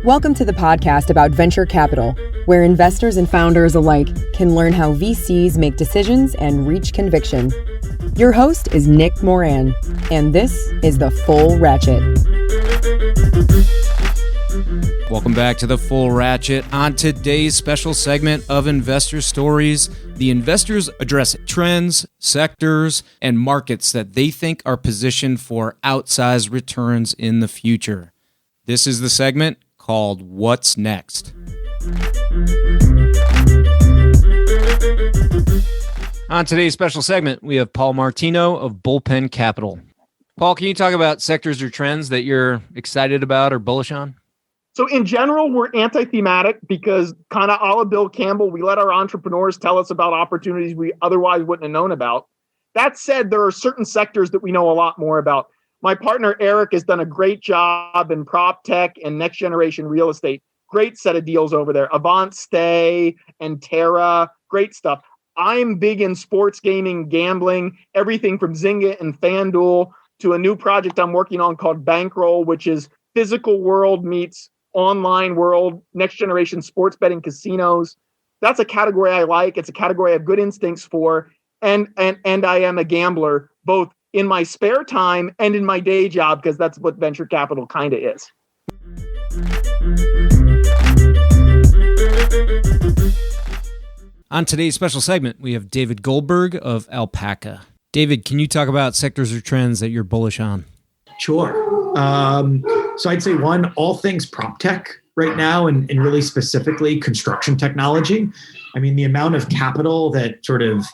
Welcome to the podcast about venture capital, where investors and founders alike can learn how VCs make decisions and reach conviction. Your host is Nick Maren, and this is The Full Ratchet. Welcome back to The Full Ratchet. On today's special segment of Investor Stories, the investors address trends, sectors, and markets that they think are positioned for outsized returns in the future. This is the segment called What's Next? On today's special segment, we have Paul Martino of Bullpen Capital. Paul, can you talk about sectors or trends that you're excited about or bullish on? So in general, we're anti-thematic because kind of a la Bill Campbell, we let our entrepreneurs tell us about opportunities we otherwise wouldn't have known about. That said, there are certain sectors that we know a lot more about. My partner, Eric, has done a great job in prop tech and next generation real estate. Great set of deals over there. Avant Stay and Terra, great stuff. I'm big in sports gaming, gambling, everything from Zynga and FanDuel to a new project I'm working on called Bankroll, which is physical world meets online world, next generation sports betting casinos. That's a category I like. It's a category I have good instincts for. And I am a gambler, both in my spare time and in my day job, because that's what venture capital kind of is. On today's special segment, we have David Goldberg of Alpaca. David, can you talk about sectors or trends that you're bullish on? Sure. So I'd say one, all things prop tech right now, and really specifically construction technology. I mean, the amount of capital that sort of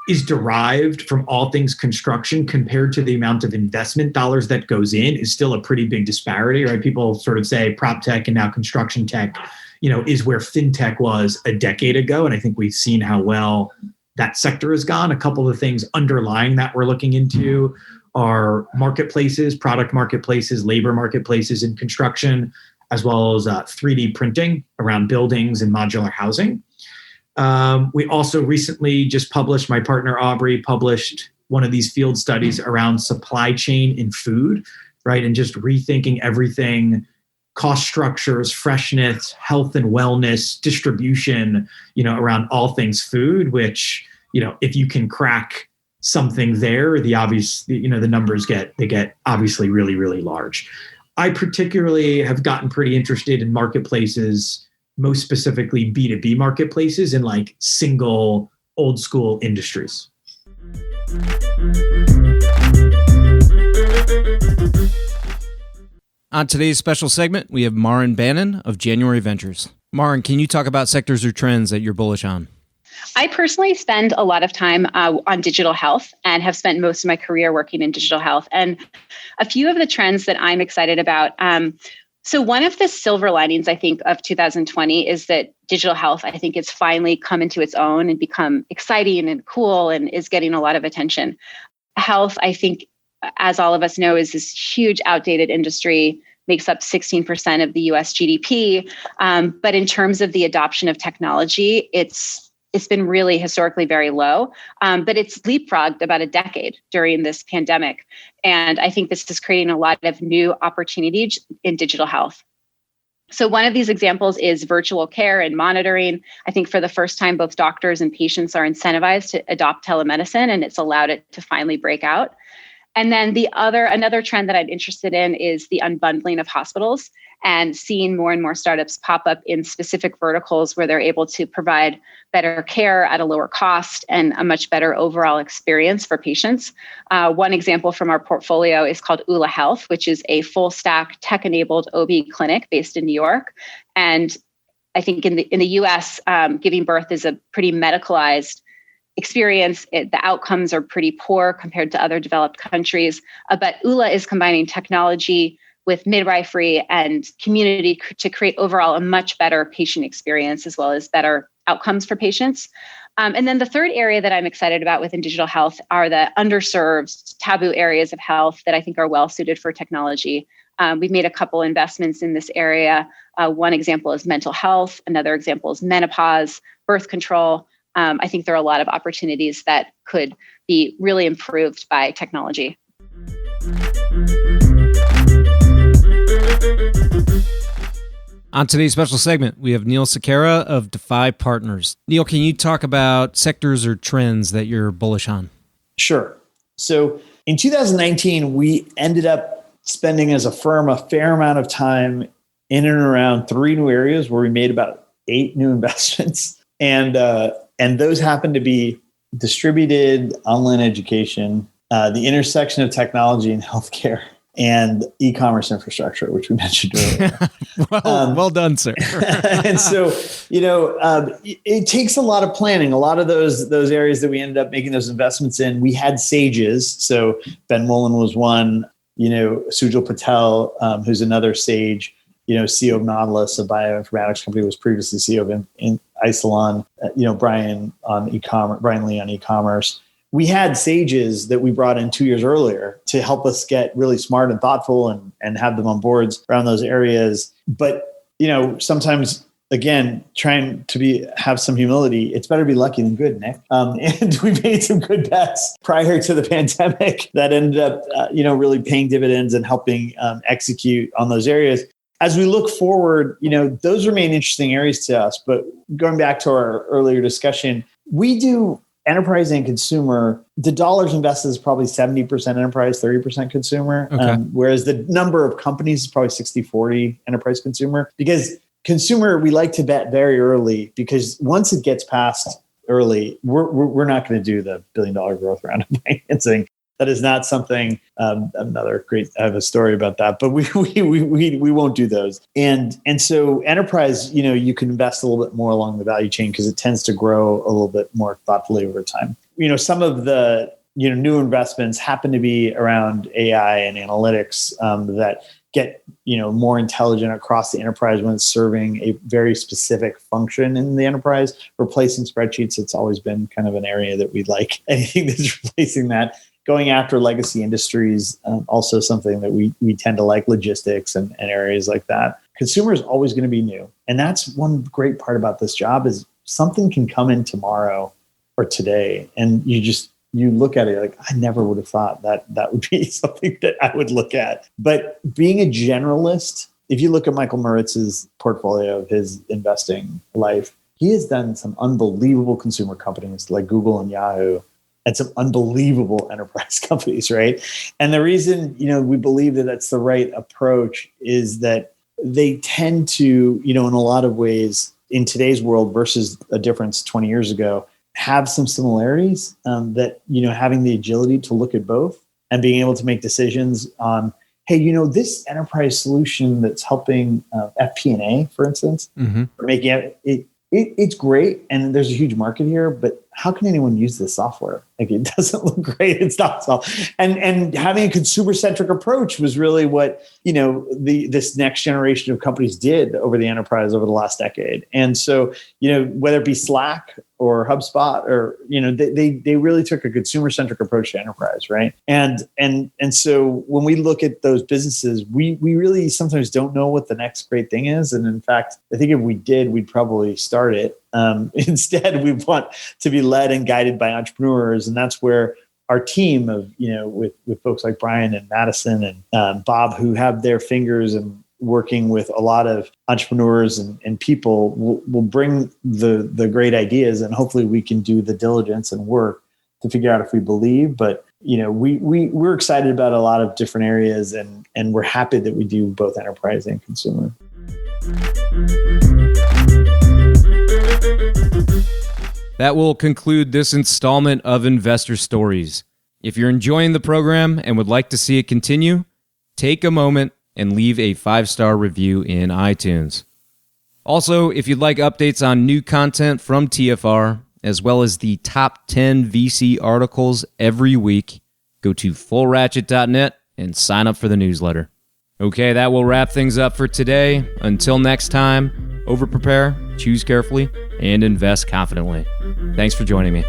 is derived from all things construction compared to the amount of investment dollars that goes in is still a pretty big disparity, right? People sort of say prop tech and now construction tech, is where fintech was a decade ago. And I think we've seen how well that sector has gone. A couple of things underlying that we're looking into are marketplaces, product marketplaces, labor marketplaces in construction, as well as 3D printing around buildings and modular housing. We also recently just published, my partner Aubrey published one of these field studies around supply chain in food, right? And just rethinking everything, cost structures, freshness, health and wellness, distribution, around all things food, which, if you can crack something there, the numbers get obviously really, really large. I particularly have gotten pretty interested in marketplaces, most specifically B2B marketplaces in like single old school industries. On today's special segment, we have Martino Bannon of January Ventures. Maren, can you talk about sectors or trends that you're bullish on? I personally spend a lot of time on digital health and have spent most of my career working in digital health. And a few of the trends that I'm excited about. So one of the silver linings, I think, of 2020 is that digital health, I think, it's finally come into its own and become exciting and cool and is getting a lot of attention. Health, I think, as all of us know, is this huge outdated industry, makes up 16% of the US GDP. But in terms of the adoption of technology, it's been really historically very low, but it's leapfrogged about a decade during this pandemic. And I think this is creating a lot of new opportunities in digital health. So one of these examples is virtual care and monitoring. I think for the first time, both doctors and patients are incentivized to adopt telemedicine, and it's allowed it to finally break out. And then another trend that I'm interested in is the unbundling of hospitals and seeing more and more startups pop up in specific verticals where they're able to provide better care at a lower cost and a much better overall experience for patients. One example from our portfolio is called ULA Health, which is a full stack tech-enabled OB clinic based in New York. And I think in the US, giving birth is a pretty medicalized experience. The outcomes are pretty poor compared to other developed countries. But ULA is combining technology with midwifery and community to create overall a much better patient experience as well as better outcomes for patients. And then the third area that I'm excited about within digital health are the underserved taboo areas of health that I think are well suited for technology. We've made a couple investments in this area. One example is mental health. Another example is menopause, birth control. I think there are a lot of opportunities that could be really improved by technology. On today's special segment, we have Neil Sequeira of Defy Partners. Neil, can you talk about sectors or trends that you're bullish on? Sure. So in 2019, we ended up spending as a firm a fair amount of time in and around 3 new areas where we made about 8 new investments. And those happen to be distributed online education, the intersection of technology and healthcare, and e-commerce infrastructure, which we mentioned earlier. well done, sir. And so, it takes a lot of planning. A lot of those areas that we ended up making those investments in, we had sages. So Ben Mullen was one, Sujal Patel, who's another sage, CEO of Nautilus, a bioinformatics company, was previously CEO of Isilon, Brian Lee on e-commerce. We had sages that we brought in 2 years earlier to help us get really smart and thoughtful and have them on boards around those areas. But, sometimes, again, trying to have some humility, it's better to be lucky than good, Nick. And we made some good bets prior to the pandemic that ended up, really paying dividends and helping execute on those areas. As we look forward, those remain interesting areas to us. But going back to our earlier discussion, we do enterprise and consumer. The dollars invested is probably 70% enterprise, 30% consumer. Okay. Whereas the number of companies is probably 60-40 enterprise consumer. Because consumer, we like to bet very early, because once it gets past early, we're not going to do the $1 billion growth round of financing. That is not something. Another great. I have a story about that, but we won't do those. And so enterprise, you can invest a little bit more along the value chain because it tends to grow a little bit more thoughtfully over time. Some of the new investments happen to be around AI and analytics that get more intelligent across the enterprise when it's serving a very specific function in the enterprise. Replacing spreadsheets, it's always been kind of an area that we like. Anything that's replacing that. Going after legacy industries, also something that we tend to like, logistics and areas like that. Consumer is always going to be new. And that's one great part about this job is something can come in tomorrow or today. And you look at it like, I never would have thought that would be something that I would look at. But being a generalist, if you look at Michael Moritz's portfolio of his investing life, he has done some unbelievable consumer companies like Google and Yahoo, and some unbelievable enterprise companies, right? And the reason, we believe that that's the right approach is that they tend to, in a lot of ways in today's world versus a difference 20 years ago, have some similarities that, having the agility to look at both and being able to make decisions on, hey, this enterprise solution that's helping FP&A, for instance, or making it's great. And there's a huge market here, but how can anyone use this software? Like, it doesn't look great. It's not soft. And having a consumer-centric approach was really what, this next generation of companies did over the enterprise over the last decade. And so, whether it be Slack or HubSpot or, they really took a consumer-centric approach to enterprise, right? And so when we look at those businesses, we really sometimes don't know what the next great thing is. And in fact, I think if we did, we'd probably start it. Instead, we want to be led and guided by entrepreneurs. And that's where our team of, with folks like Brian and Madison and Bob, who have their fingers and working with a lot of entrepreneurs and people will bring the great ideas, and hopefully we can do the diligence and work to figure out if we believe. But, we're excited about a lot of different areas, and we're happy that we do both enterprise and consumer. That will conclude this installment of Investor Stories. If you're enjoying the program and would like to see it continue, take a moment and leave a 5-star review in iTunes. Also, if you'd like updates on new content from TFR, as well as the top 10 VC articles every week, go to fullratchet.net and sign up for the newsletter. Okay, that will wrap things up for today. Until next time, over-prepare, choose carefully, and invest confidently. Thanks for joining me.